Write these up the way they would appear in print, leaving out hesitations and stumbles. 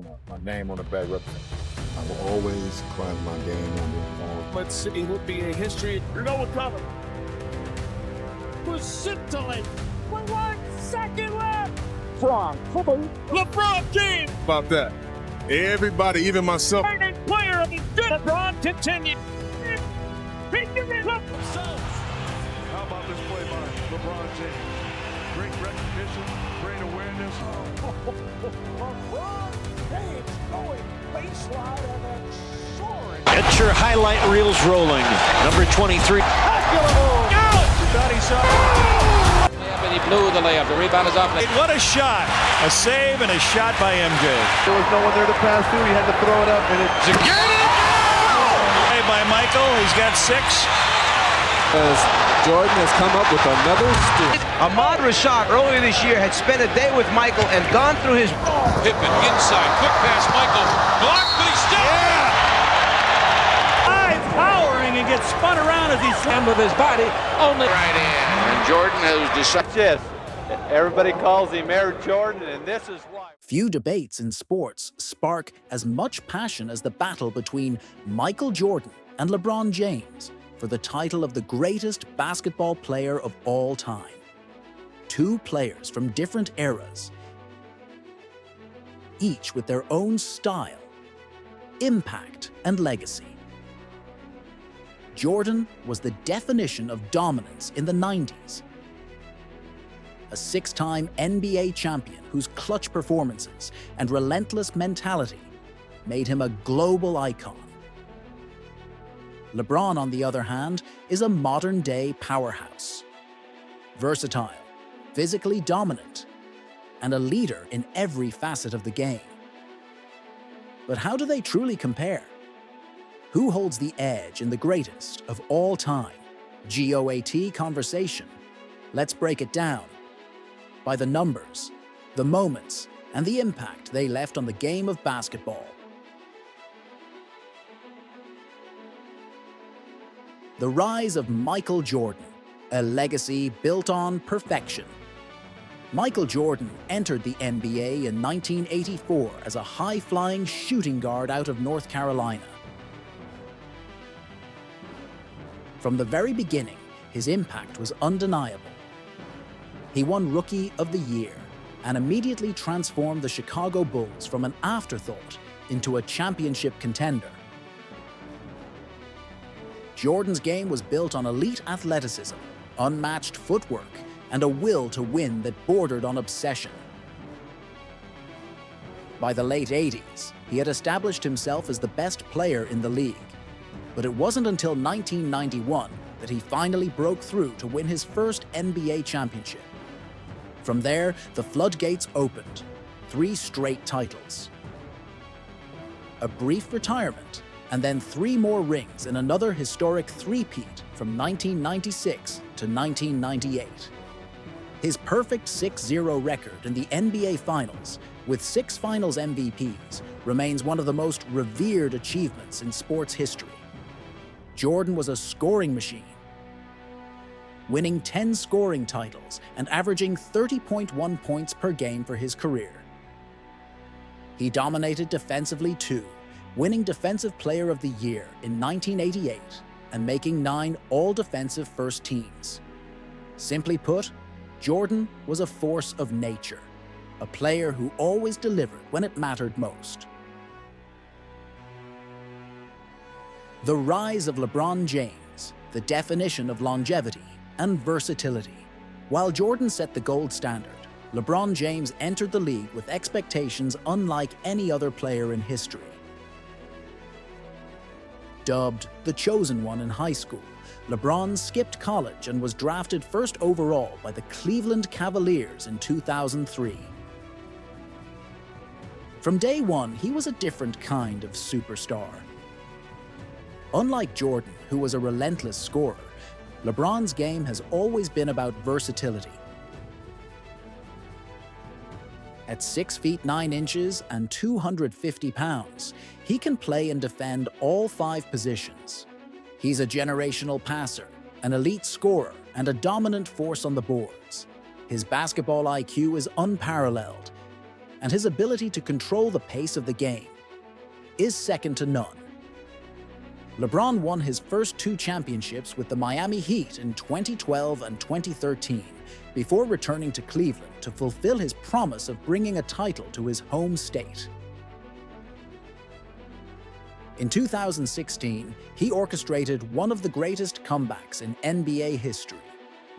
my name on the back represent. I will always climb my game on the ball. Let's see, will be a history. You know what's coming. Versatility. 1 second left. LeBron James. About that. Everybody, even myself. Greatest player of the day. LeBron continued. How about this play by LeBron James? Great recognition, great awareness. LeBron James going baseline and then soaring. Get your highlight reels rolling. Number 23. Thought he saw. Layup and he blew the layup. The rebound is off. What a shot. A save and a shot by MJ. There was no one there to pass to. He had to throw it up, and it. Hey, by Michael. He's got 6. As Jordan has come up with another steal. Ahmad Rashad earlier this year had spent a day with Michael and gone through his. Pippen inside. Quick pass. Michael. Blocked, but he's still. High powering and gets spun around as he And with his body only right in. And Jordan has decided. Yes, everybody calls him Air Jordan, and this is why. Few debates in sports spark as much passion as the battle between Michael Jordan and LeBron James for the title of the greatest basketball player of all time. Two players from different eras, each with their own style, impact, and legacy. Jordan was the definition of dominance in the 90s. A 6-time NBA champion whose clutch performances and relentless mentality made him a global icon. LeBron, on the other hand, is a modern-day powerhouse. Versatile, physically dominant, and a leader in every facet of the game. But how do they truly compare? Who holds the edge in the greatest of all time? GOAT conversation. Let's break it down by the numbers, the moments, and the impact they left on the game of basketball. The rise of Michael Jordan, a legacy built on perfection. Michael Jordan entered the NBA in 1984 as a high-flying shooting guard out of North Carolina. From the very beginning, his impact was undeniable. He won Rookie of the Year and immediately transformed the Chicago Bulls from an afterthought into a championship contender. Jordan's game was built on elite athleticism, unmatched footwork, and a will to win that bordered on obsession. By the late 80s, he had established himself as the best player in the league. But it wasn't until 1991 that he finally broke through to win his first NBA championship. From there, the floodgates opened. 3 straight titles. A brief retirement, and then 3 more rings in another historic three-peat from 1996 to 1998. His perfect 6-0 record in the NBA Finals, with 6 Finals MVPs, remains one of the most revered achievements in sports history. Jordan was a scoring machine, winning 10 scoring titles and averaging 30.1 points per game for his career. He dominated defensively too, winning Defensive Player of the Year in 1988 and making 9 all-defensive first teams. Simply put, Jordan was a force of nature, a player who always delivered when it mattered most. The rise of LeBron James, the definition of longevity and versatility. While Jordan set the gold standard, LeBron James entered the league with expectations unlike any other player in history. Dubbed the chosen one in high school, LeBron skipped college and was drafted first overall by the Cleveland Cavaliers in 2003. From day one, he was a different kind of superstar. Unlike Jordan, who was a relentless scorer, LeBron's game has always been about versatility. At 6 feet 9 inches and 250 pounds, he can play and defend all 5 positions. He's a generational passer, an elite scorer, and a dominant force on the boards. His basketball IQ is unparalleled, and his ability to control the pace of the game is second to none. LeBron won his first 2 championships with the Miami Heat in 2012 and 2013, before returning to Cleveland to fulfill his promise of bringing a title to his home state. In 2016, he orchestrated one of the greatest comebacks in NBA history,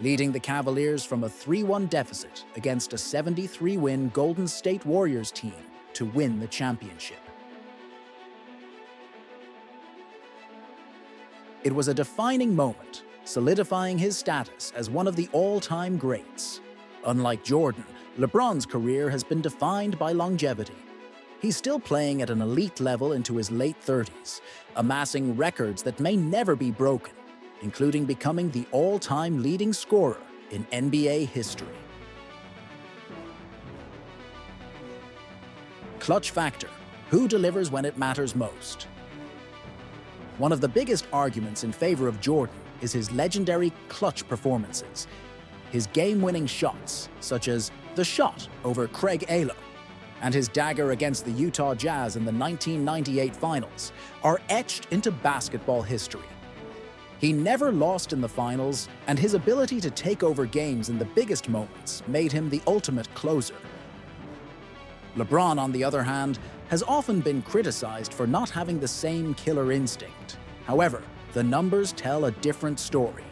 leading the Cavaliers from a 3-1 deficit against a 73-win Golden State Warriors team to win the championship. It was a defining moment, solidifying his status as one of the all-time greats. Unlike Jordan, LeBron's career has been defined by longevity. He's still playing at an elite level into his late 30s, amassing records that may never be broken, including becoming the all-time leading scorer in NBA history. Clutch factor: who delivers when it matters most? One of the biggest arguments in favor of Jordan is his legendary clutch performances. His game-winning shots, such as the shot over Craig Alo and his dagger against the Utah Jazz in the 1998 Finals, are etched into basketball history. He never lost in the finals, and his ability to take over games in the biggest moments made him the ultimate closer. LeBron, on the other hand, has often been criticized for not having the same killer instinct. However, the numbers tell a different story.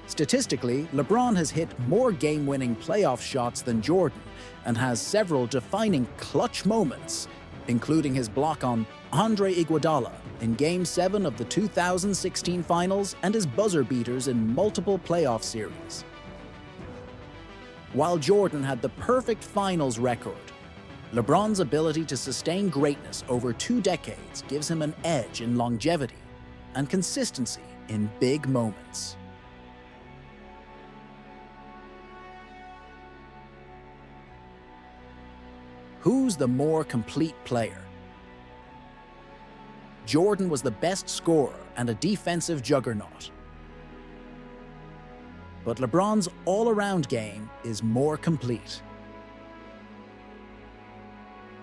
Statistically, LeBron has hit more game-winning playoff shots than Jordan and has several defining clutch moments, including his block on Andre Iguodala in Game 7 of the 2016 Finals and his buzzer beaters in multiple playoff series. While Jordan had the perfect finals record, LeBron's ability to sustain greatness over 2 decades gives him an edge in longevity and consistency in big moments. Who's the more complete player? Jordan was the best scorer and a defensive juggernaut. But LeBron's all-around game is more complete.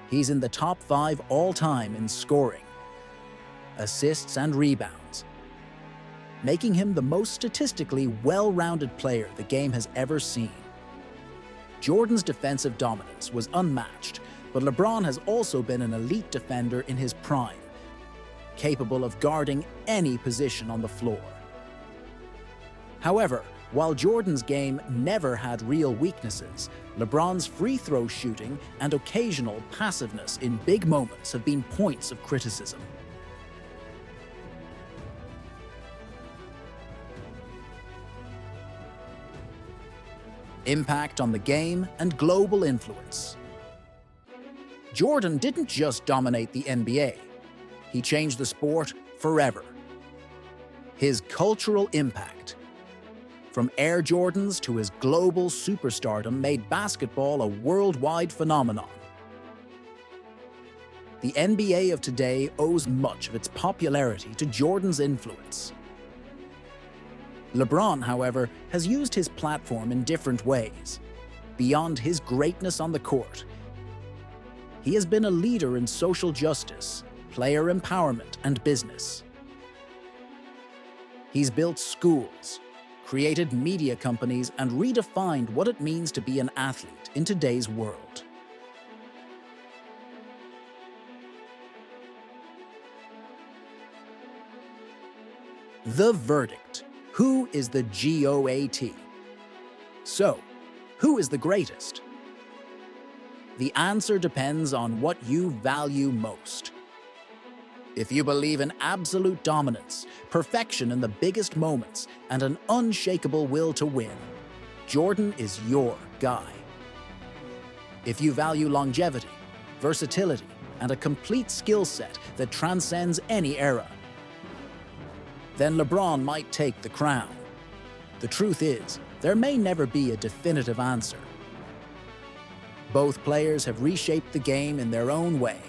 He's in the top 5 all-time in scoring, assists and rebounds, making him the most statistically well-rounded player the game has ever seen. Jordan's defensive dominance was unmatched, but LeBron has also been an elite defender in his prime, capable of guarding any position on the floor. However, while Jordan's game never had real weaknesses, LeBron's free throw shooting and occasional passiveness in big moments have been points of criticism. Impact on the game and global influence. Jordan didn't just dominate the NBA, he changed the sport forever. His cultural impact, from Air Jordans to his global superstardom, made basketball a worldwide phenomenon. The NBA of today owes much of its popularity to Jordan's influence. LeBron, however, has used his platform in different ways. Beyond his greatness on the court, he has been a leader in social justice, player empowerment, and business. He's built schools, created media companies, and redefined what it means to be an athlete in today's world. The verdict. Who is the GOAT? So, who is the greatest? The answer depends on what you value most. If you believe in absolute dominance, perfection in the biggest moments, and an unshakable will to win, Jordan is your guy. If you value longevity, versatility, and a complete skill set that transcends any era, then LeBron might take the crown. The truth is, there may never be a definitive answer. Both players have reshaped the game in their own way,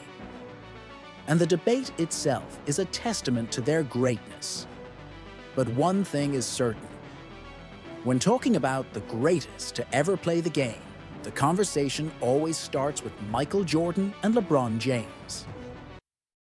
and the debate itself is a testament to their greatness. But one thing is certain. When talking about the greatest to ever play the game, the conversation always starts with Michael Jordan and LeBron James.